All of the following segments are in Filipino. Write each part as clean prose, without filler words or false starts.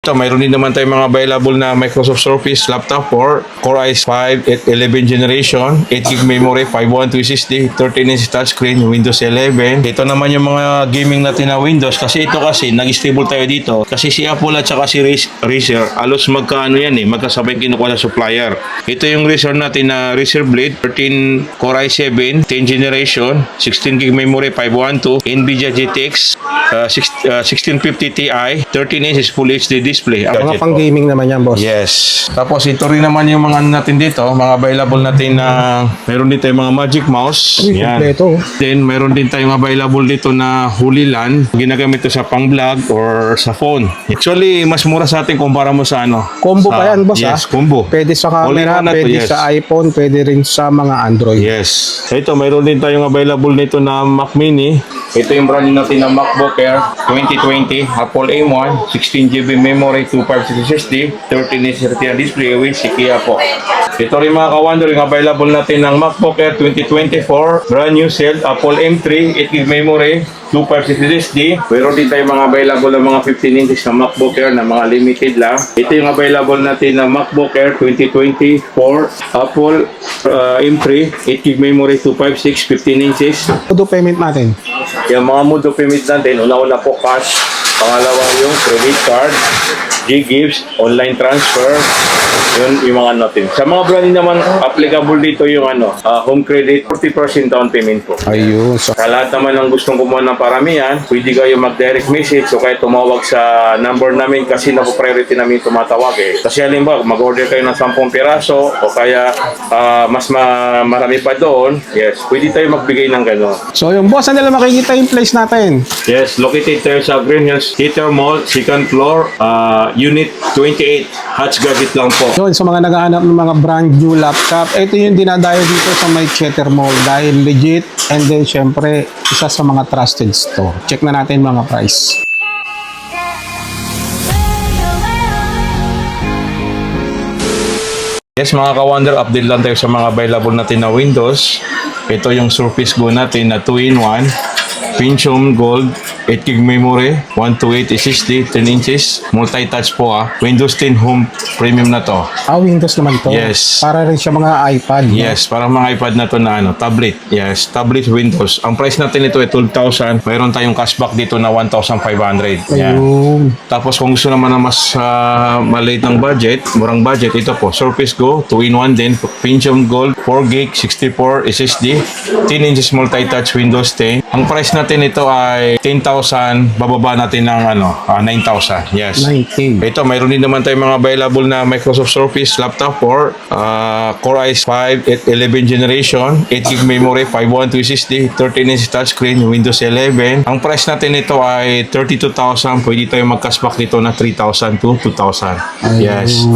Ito, mayroon din naman tayong mga available na Microsoft Surface laptop for Core i5 at 11 generation, 8GB memory, 512 SSD, 13-inch touchscreen, Windows 11. Ito naman yung mga gaming natin na Windows kasi ito kasi nag-stable tayo dito kasi si Apple at saka si Razer alos magkaano yan magkasabay kinukuha sa supplier. Ito yung Razer natin na Razer Blade 13 Core i7, 10 generation, 16GB memory, 512, NVIDIA GTX 1650 Ti, 13 inches Full HD display. Mga pang gaming naman yan, boss. Yes. Tapos ito rin naman yung mga ano natin dito, mga available natin na meron din tayong mga Magic Mouse. Yan. Kompleto. Then meron din tayong available dito na Holy LAN. Ginagamit ito sa pang-vlog or sa phone. Actually, mas mura sa atin kumpara mo sa ano. Combo pa yan, boss. Yes, combo. Pwede sa camera, All-in-one na to, pwede yes. sa iPhone, pwede rin sa mga Android. Yes. Ito, mayroon din tayong available nito na Mac Mini. Ito yung brand natin na MacBook Air 2020, Apple M1, 16GB memory, 256 SSD, 13-inch Retina display with Kia po. Ito rin mga ka-wonder, yung available natin ng MacBook Air 2024, brand new set, Apple M3, 8GB memory, 256 SSD. Mayroon din tayong mga available ng mga 15 inches na MacBook Air na mga limited lang. Ito yung available natin na MacBook Air 2024, Apple M3, 8GB memory, 256, 15 inches. Todo payment natin. Yung mga mode of payment natin, una-una po cash, pangalawa yung credit card, G-Gifts, online transfer, yun yung mga natin. Sa mga brand naman, applicable dito yung home credit, 40% down payment po. Ayun. So, Sa lahat naman ng gustong kumuha ng paramihan, pwede kayo mag-direct message o kaya tumawag sa number namin kasi napo-priority namin tumatawag Kasi halimbawa, mag-order kayo ng 10 piraso o kaya mas marami pa doon, yes, pwede tayo magbigay ng gano'n. so yung boss, saan nila makikita yung place natin? Yes, located tayo sa Green Hills Theater Mall, 2nd floor, Unit 28, Hatch Gadget lang po. Yun, sa mga naghahanap ng mga brand new laptop, ito yung dinadayo dito sa may Theater Mall dahil legit and then syempre isa sa mga trusted store. Check na natin mga price. Yes mga ka-wonder, update lang tayo sa mga available natin na Windows. Ito yung Surface Go natin na 2-in-1. Pentium Gold, 8GB memory, 128 SSD, 10 inches, multi-touch po Windows 10 Home Premium na to. Windows naman to. Yes. Para rin siya mga iPad. no? Yes, parang mga iPad na to na tablet. Yes, tablet Windows. Ang price natin ito ay 12,000. Mayroon tayong cashback dito na 1,500. Yan. Ayun. Tapos kung gusto naman na mas maliit ng budget, murang budget, ito po, Surface Go, 2-in-1 din, Pentium Gold, 4GB, 64 SSD, 10 inches multi-touch Windows 10. Ang price natin ito ay 10,000, bababa natin ng 9,000. Yes. 19. Ito, mayroon din naman tayong mga available na Microsoft Surface laptop for Core i5 at 11 generation, 8GB memory, 512 SSD, 13-inch touchscreen, Windows 11. Ang price natin ito ay 32,000. Pwede tayo mag-cashback dito na 3,000 to 2,000. Yes.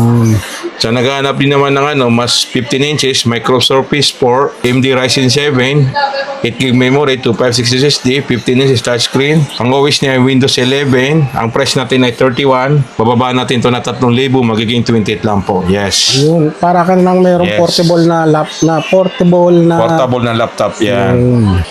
So, naghahanap din naman ng mas 15 inches, Microsoft Surface 4, AMD Ryzen 7, 8GB memory, 256 SSD, 15 inches touchscreen. Ang OS niya ay Windows 11. Ang price natin ay 31. Bababa natin ito na 3,000, magiging 28 lang po. Yes. Yun, para ka nang mayroong Yes. portable na portable Portable na laptop yan.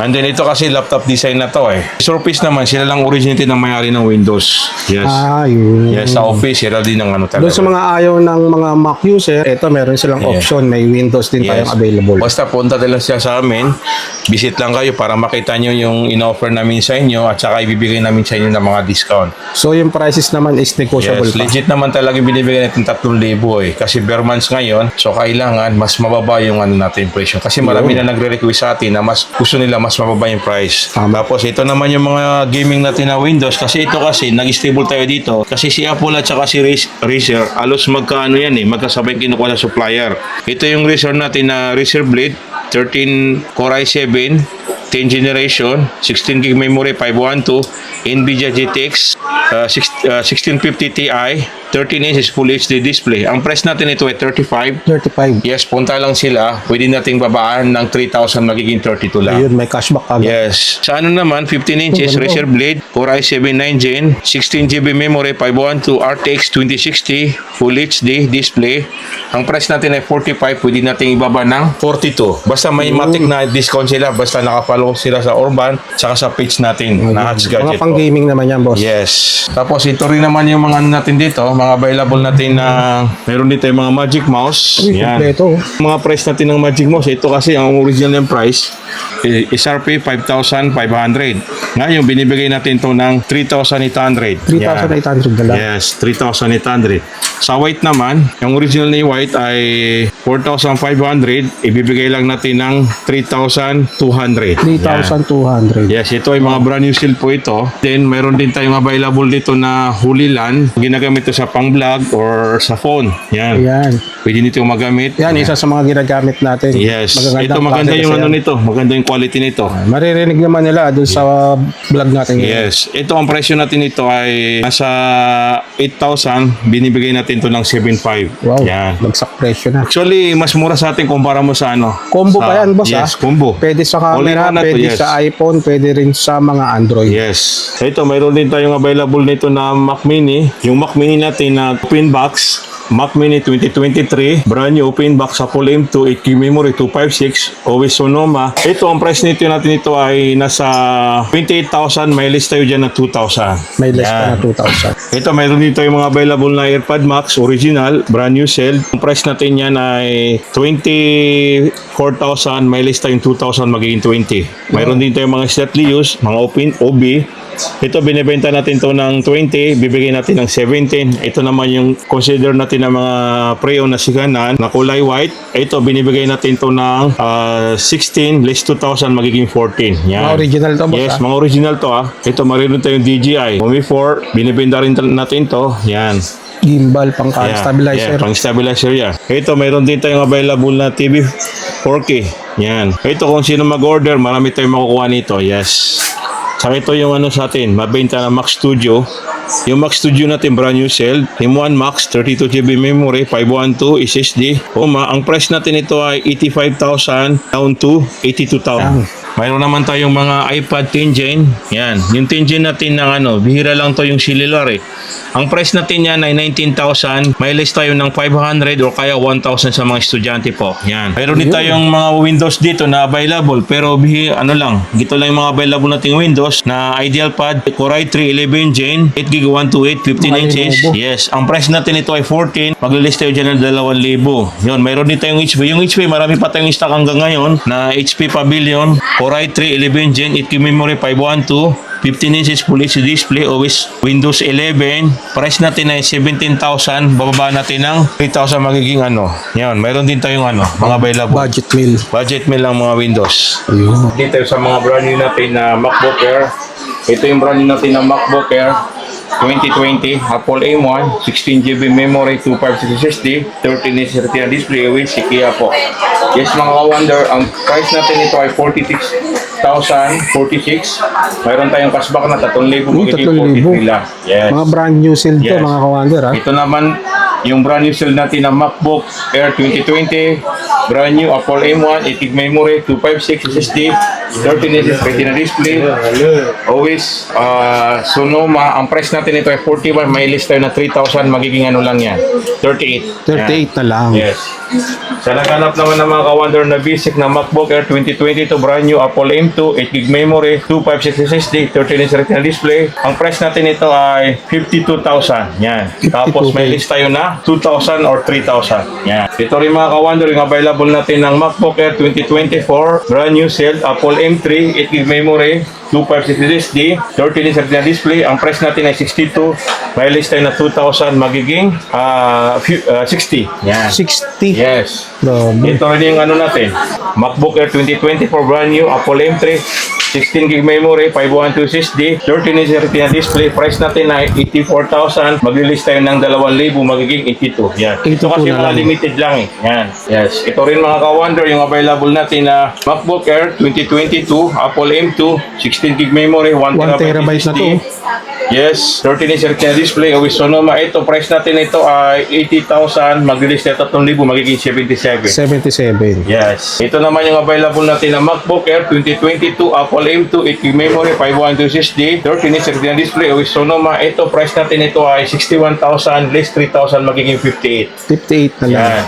And then ito kasi laptop design na to Surface naman, sila lang originated ng may-ari ng Windows. Yes. Yun. Yes, sa office, sila din ng talaga. Doon sa mga ayaw ng mga Mac user, ito meron silang option, may Windows din tayong available. Basta punta talaga siya sa amin. Visit lang kayo para makita nyo yung in-offer namin sa inyo at saka ibibigay namin sa inyo ng mga discount. So yung prices naman is negotiable Yes, pa. legit naman talaga binibigay natin 3,000 Kasi bare months ngayon, so kailangan mas mababa yung natin presyo. Kasi marami na nagre-request sa atin na mas gusto nila mas mababa yung price. Tapos ito naman yung mga gaming natin na Windows. Kasi ito kasi, nag-stable tayo dito. Kasi si Apple at saka si Razer, alos magkaano yan magkasabay kinukuha sa supplier. Ito yung Razer natin na Razer Blade, 13 Core i7, 10 generation, 16GB memory, 512, NVIDIA GTX 1650 Ti, 13 inches Full HD display. Ang price natin ito ay 35. 35. Yes, punta lang sila. Pwede nating babaan ng 3,000 magiging 32 lang. Ayun, may cashback agad. Yes. Sa naman, 15 inches Razer Blade, Core i7 9 Gen, 16GB memory, 512 RTX 2060, Full HD display. Ang price natin ay 45. Pwede nating ibaba ng 42. Basta may matik na discount sila. Basta nakapalo follow sila sa Urban, tsaka sa page natin na Hats Mga Gadget pang po. gaming naman yan, boss. Yes. Tapos ito rin naman yung mga ano natin dito, mga available natin na meron dito yung mga Magic Mouse. Uy, kompleto. Mga price natin ng Magic Mouse, ito kasi ang original yung price, SRP 5,500. Ngayon, binibigay natin to ng 3,800. 3,800 na lang. Yes, 3,800. Sa white naman, yung original ni white ay 4,500. Ibibigay lang natin ng 3,200. 3,200. Yes, ito ay mga brand new seal po ito. Then, meron din tayong available dito na Hulilan. Ginagamit ito sa pang-vlog or sa phone. Yan. Ayan. Pwede nito magamit. Yan, isa sa mga ginagamit natin. Yes. Magagandang Ito maganda klase yung kasi ano yan. nito. Maganda yung quality nito. Maririnig naman nila dun sa vlog natin. Yes. Ito, ang presyo natin ito ay nasa 8,000. Binibigay natin to ng 7,500. Wow, Yan. bagsak presyo na. Actually, mas mura sa atin kumpara mo sa ano. Combo sa, pa yan, boss, Yes, ah. combo. Pwede sa All in camera, one na to, pwede yes. sa iPhone, pwede rin sa mga Android. Yes. So ito, mayroon din tayong available nito na Mac Mini. Yung Mac Mini natin na open box. Mac Mini 2023, brand new open box sa Apple M2, 8GB memory, 256, always Sonoma. Ito, ang price nito natin ito ay nasa 28,000, may list tayo dyan na 2,000. May less pa Yan. na 2,000. Ito, mayroon dito yung mga available na AirPod Max original, brand new sale. Ang price natin yan ay 24,000, may list tayong 2,000, magiging 20. Mayroon din tayong mga slightly used, mga open OB. Ito, binibenta natin to ng 20, bibigay natin ng 17. Ito naman yung consider natin ng mga pre-owned na siganan na kulay white. Ito, binibigay natin to ng 16, less 2,000, magiging 14. Yan. Mga original to, boss, Yes, ah. mga original to ah. Ito, mariron tayong DJI. Movie 4, binibenta rin natin to. Yan. Gimbal, pang Yeah, stabilizer. Yeah, pang stabilizer yan. Ito, mayroon din tayong available na TV 4K. Yan. Ito, kung sino mag-order, marami tayong makukuha nito. Yes. Saka ito yung ano sa atin, mabenta na Mac Studio. Yung Mac Studio natin, brand new sale. M1 Max, 32GB memory, 512 SSD. Ang price natin ito ay 85,000 down to 82,000. Mayroon naman tayong mga iPad 10 Gen. Yan. Yung 10 Gen natin ng ano, bihira lang to yung cellular eh. Ang price natin yan ay 19,000. May list tayo ng 500 o kaya 1,000 sa mga estudyante po. Yan. Mayroon din tayong mga Windows dito na available. Pero ano lang, dito lang yung mga available nating Windows na IdealPad, Core i3 11 Gen, 8GB 128, 15 inches. Yes. Ang price natin ito ay 14. Maglilist tayo dyan ng 2,000. Yun. Mayroon din tayong HP. Yung HP, marami pa tayong stock hanggang ngayon na HP Pavilion, Core i3 11 Gen, 8GB memory, 512, 15 inches Full HD display, always Windows 11. Price natin ay 17,000. Bababa natin ng 3,000, magiging ano. Yan, mayroon din tayong ano, mga available. Budget meal. Budget meal lang mga Windows. Ayun. Dito sa mga brand new natin na MacBook Air. Ito yung brand new natin na MacBook Air 2020, Apple M1, 16GB memory, 256 SSD, 13-inch Retina display with Kia po. Yes mga ka-wonder, ang price natin ito ay 46,046. Mayroon tayong cashback na 3,000, magiging 43 lang. Yes. Mga brand new sale to, Yes. mga kawander, ha? Ito naman, yung brand new sale natin na MacBook Air 2020, brand new Apple M1, 8GB memory, 256 SSD, 13-inch Retina display, always Sonoma. Ang price natin ito ay 41, may list tayo na 3,000, magiging ano lang yan, 38. 38 na lang. Yes. Sa naghanap naman ng mga ka-wonder na basic na MacBook Air 2020 to brand new Apple M2, 8GB memory, 256 SSD, 13-inch Retina display. Ang price natin ito ay 52,000. Yan. Tapos may 52K. list tayo na 2,000 or 3,000. Yan. Ito rin mga ka-wonder, yung available natin ng MacBook Air 2024, brand new sale, Apple M3, 8GB memory, 256 SSD, 13-inch Retina display. Ang price natin ay 62. May list tayo na 2,000, magiging 60. Yan. 60. Yes. Grabe. Ito rin yung ano natin. MacBook Air 2024 brand new, Apple M3, 16GB memory, 512 SSD, 13-inch Retina display. Price natin ay 84,000. Maglilist tayo ng 2,000, magiging 82. Yan. Ito 82 kasi na mga lang. limited lang eh. Yan. Yes. Ito rin mga ka-wonder, yung available natin na MacBook Air 2022, Apple M2, 16GB memory, 1TB terabyte na to. Yes, 13-inch Retina display, always Sonoma. Ito, price natin ito ay 80,000. Mag-release na 3,000, magiging 77. 77. Yes. Ito naman yung available natin na MacBook Air 2022, Apple M2, 8GB memory, 512 SSD, 13-inch Retina display, always Sonoma. Ito, price natin ito ay 61,000, less 3,000, magiging 58. 58 na lang. Yan.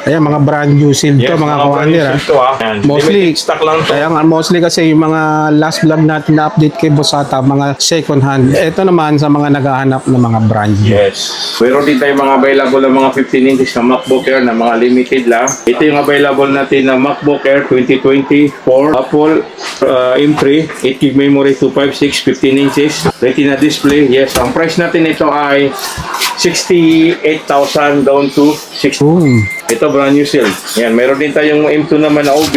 Ayan, mga brand new seal to, mga kawander. brand new to, Yan. Mostly, Limited stock lang to. kaya nga, mostly kasi yung mga last vlog natin na update kay Bossata, mga second hand. Ito naman sa mga naghahanap ng mga brand new. Yes. Meron din tayong mga available na mga 15 inches na MacBook Air na mga limited lang. Ito yung available natin na MacBook Air 2024 Apple M3, 8GB memory, 256, 15 inches. Retina display. Yes, ang price natin ito ay 68,000 down to 60. Ito brand new sale. Yan, meron din tayong M2 naman na OB.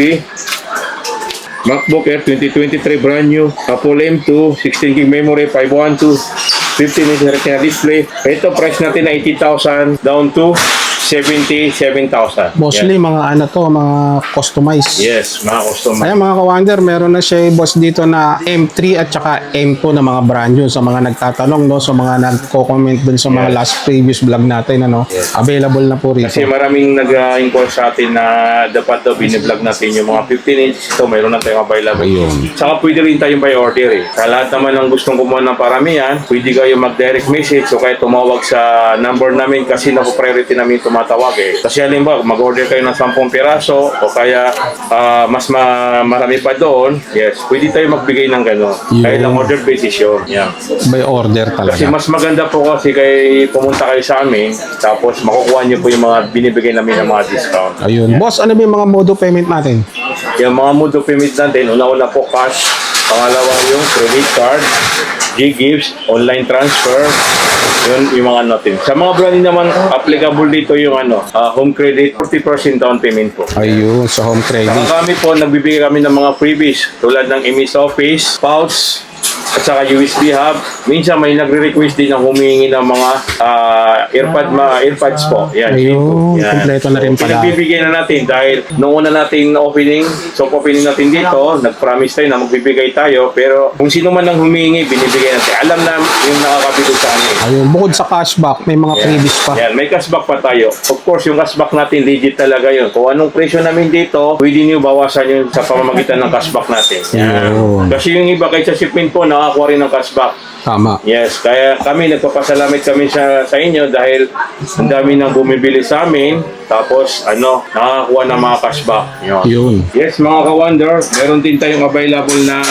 MacBook Air 2023 brand new. Apple M2, 16GB memory, 512, 15 inch retina display. Ito price natin na 80,000 down to 77,000. Mostly mga ano to, mga customized. Yes, mga customer. Ayan mga kawander, meron na siya boss dito na M3 at saka M2 na mga brand new. Sa mga nagtatanong, no, sa mga nagko-comment dun sa mga last previous vlog natin, ano, available na po rito. Kasi maraming nag-inquire sa atin na dapat daw biniblog natin yung mga 15 inch. Ito, mayroon na tayong available. Ayun. Saka pwede rin tayong by order eh. Sa lahat naman ng gustong kumuha ng paramihan, pwede kayo mag-direct message o kaya tumawag sa number namin kasi naku-priority namin tumatawag eh. Kasi halimbawa, mag-order kayo ng 10 piraso o kaya marami pa doon, yes, pwede tayo magbigay ng gano'n. Yun. Kaya lang order basis yun. Yeah. By order Kasi talaga. mas maganda po kasi kay pumunta kayo sa amin, tapos makukuha niyo po yung mga binibigay namin ng mga discount. Ayun. Boss, ano ba yung mga mode of payment natin? Yung mga mode of payment natin, una-una po cash, pangalawa yung credit card, G-Gifts, online transfer, yun yung mga natin. Sa mga brand naman, applicable dito yung home credit, 40% down payment po. Ayun, sa home credit. Saka kami po, nagbibigay kami ng mga freebies tulad ng MS Office, pouch, at saka USB hub. Minsan may nagre-request din ng humingi ng mga earpads po. Yan, Ayun, yan. kompleto na rin pala. Pinagbibigay na natin dahil noong una natin opening, soft opening natin dito, nag-promise tayo na magbibigay tayo, pero kung sino man ang humingi, binibigay natin. Alam na yung nakakabili sa amin. Ayun, bukod sa cashback, may mga freebies pa. Yan, may cashback pa tayo. Of course, yung cashback natin, legit talaga yun. Kung anong presyo namin dito, pwede nyo bawasan yun sa pamamagitan ng cashback natin. Yan. Yun. Kasi yung iba kahit sa shipment po, nakakuha rin ng cashback. Tama. Yes, kaya kami nagpapasalamat kami sa inyo dahil ang dami nang bumibili sa amin, tapos nakakuha ng mga cashback. Yun. Yes, mga ka-wonder, meron din tayong available na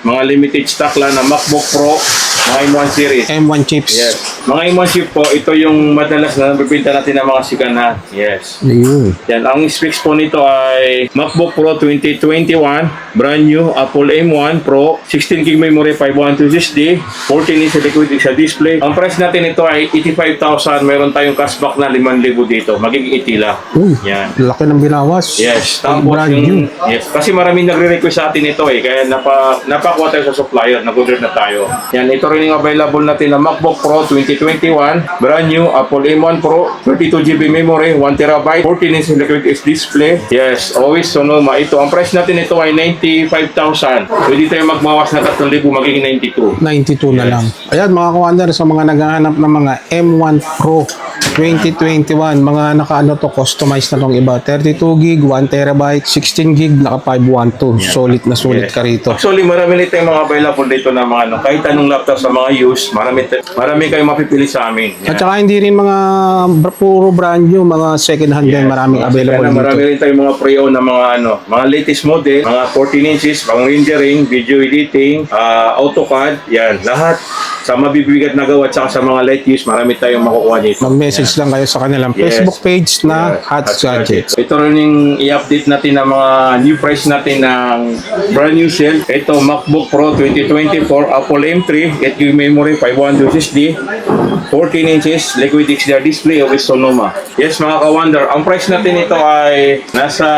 mga limited stock lang na MacBook Pro, mga M1 series. M1 chips. Yes. Mga M1 chip po, ito yung madalas na nabibinta natin ng mga siganan. Yes. Ayun. Yan, ang specs po nito ay MacBook Pro 2021, brand new, Apple M1 Pro, 16GB memory, 512 SSD, 14 inch liquid sa display. Ang price natin ito ay 85,000. Meron tayong cashback na 5,000 dito. Magiging 80 lang. Uy, Yan. laki ng binawas. Yes, Ang tapos brand new. yes, kasi maraming nagre-request sa atin ito eh, kaya napakuha tayo sa supplier, nag-order na tayo. Yan, ito rin yung available natin na MacBook Pro 2021, brand new, Apple M1 Pro, 32GB memory, 1TB, 14 inch liquid display. Yes, always Sonoma. Ito, ang price natin ito ay 95,000. Pwede tayo magmawas na 3,000, magiging 92. 92 na lang. Ayan mga kawander, sa mga naghahanap ng mga M1 Pro 2021, mga to, customized na tong iba. 32 gig, 1 terabyte, 16 gig, naka 512. Solid na solid ka rito. Actually, marami rin tayong mga available dito na mga kahit anong laptop sa mga use, marami kayong mapipili sa amin. Yan. At saka hindi rin mga puro brand new, mga second hand din, maraming available dito. Marami rin tayong mga pre-owned na mga latest model, mga 14 inches, pang rendering, video editing, AutoCAD, yan, lahat sa mabibigat na gawa at saka sa mga light use, marami tayong makukuha dito. Mag-message lang kayo sa kanilang Facebook page na Hats Gadgets. Ito rin yung i-update natin ng mga new price natin ng brand new sale. Ito, MacBook Pro 2024, Apple M3, 8GB memory, 512 SSD, 14 inches, liquid XDR display with Sonoma. Yes, mga ka-wonder, ang price natin ito ay nasa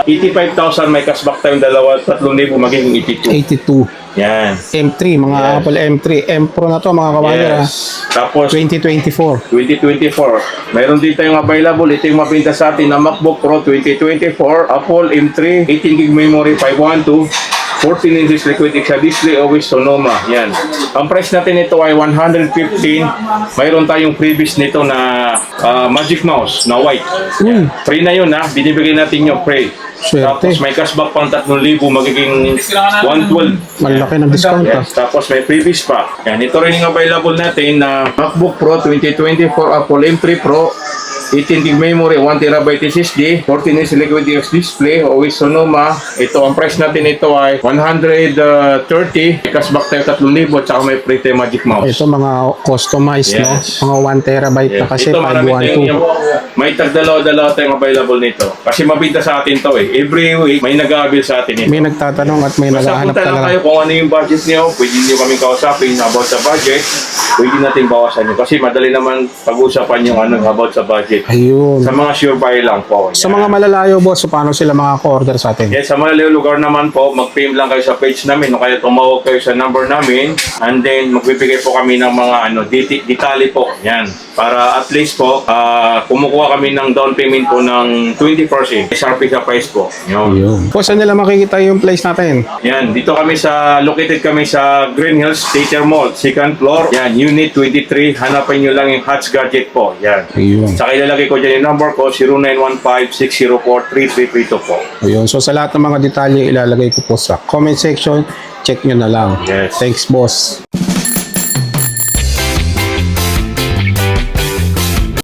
85,000, may cashback tayong 3,000, magiging 82. 82. Yan. M3, mga Yes. Apple M3. M Pro na to mga kawander. Yes. Tapos, 2024. 2024. Mayroon din tayong available. Ito yung mabinta sa atin na MacBook Pro 2024, Apple M3, 18GB memory, 512, 14 inches liquid XDR display, always Sonoma. Yan. Ang price natin ito ay 115. Mayroon tayong freebies nito na Magic Mouse na white. Yan. Free na yun ha. Binibigay natin yung free. Swerte. Tapos may cashback pang 3,000, magiging 112. Malaki ng discount ah. Yes, tapos may freebies pa. Yan, ito rin yung available natin na MacBook Pro 2024, Apple M3 Pro, 18 gig memory, 1 terabyte SSD, 14 inch liquid display, always Sonoma. Ito, ang price natin ito ay 130, cashback tayo 3,000, tsaka may free tayo Magic Mouse. Ito mga customized, no? Yes. Mga 1 terabyte na kasi Ito, marami tayong 512. may tagdalaw-dalaw tayong available nito. Kasi mabinta sa atin to eh. Every week, may nag-aabil sa atin ito. May nagtatanong at may Basta naghahanap punta lang talaga. kayo kung ano yung budget niyo. Pwede niyo kaming kausapin about sa budget. Pwede natin bawasan nyo. Kasi madali naman pag-usapan yung ano about sa budget. Ayun. Sa mga sure buy lang po. Sa Yan. mga malalayo, boss, so paano sila makaka-order sa atin? Yes, sa mga lugar naman po, mag-PM lang kayo sa page namin o kaya tumawag kayo sa number namin and then magbibigay po kami ng mga detalye po. Yan. Para at least po, kumukuha kami ng down payment po ng 20%. SRP sa price po. Yun. Ayun. Po, saan nila makikita yung place natin? Yan, dito kami located kami sa Green Hills Theater Mall, second floor. Yan, Unit 23. Hanapin nyo lang yung Hats Gadget po. Yan. Ayun. Saka ilalagay ko dyan yung number ko, 0915-604-3332 po. Ayun. So, sa lahat ng mga detalye, ilalagay ko po sa comment section. Check nyo na lang. Yes. Thanks, boss.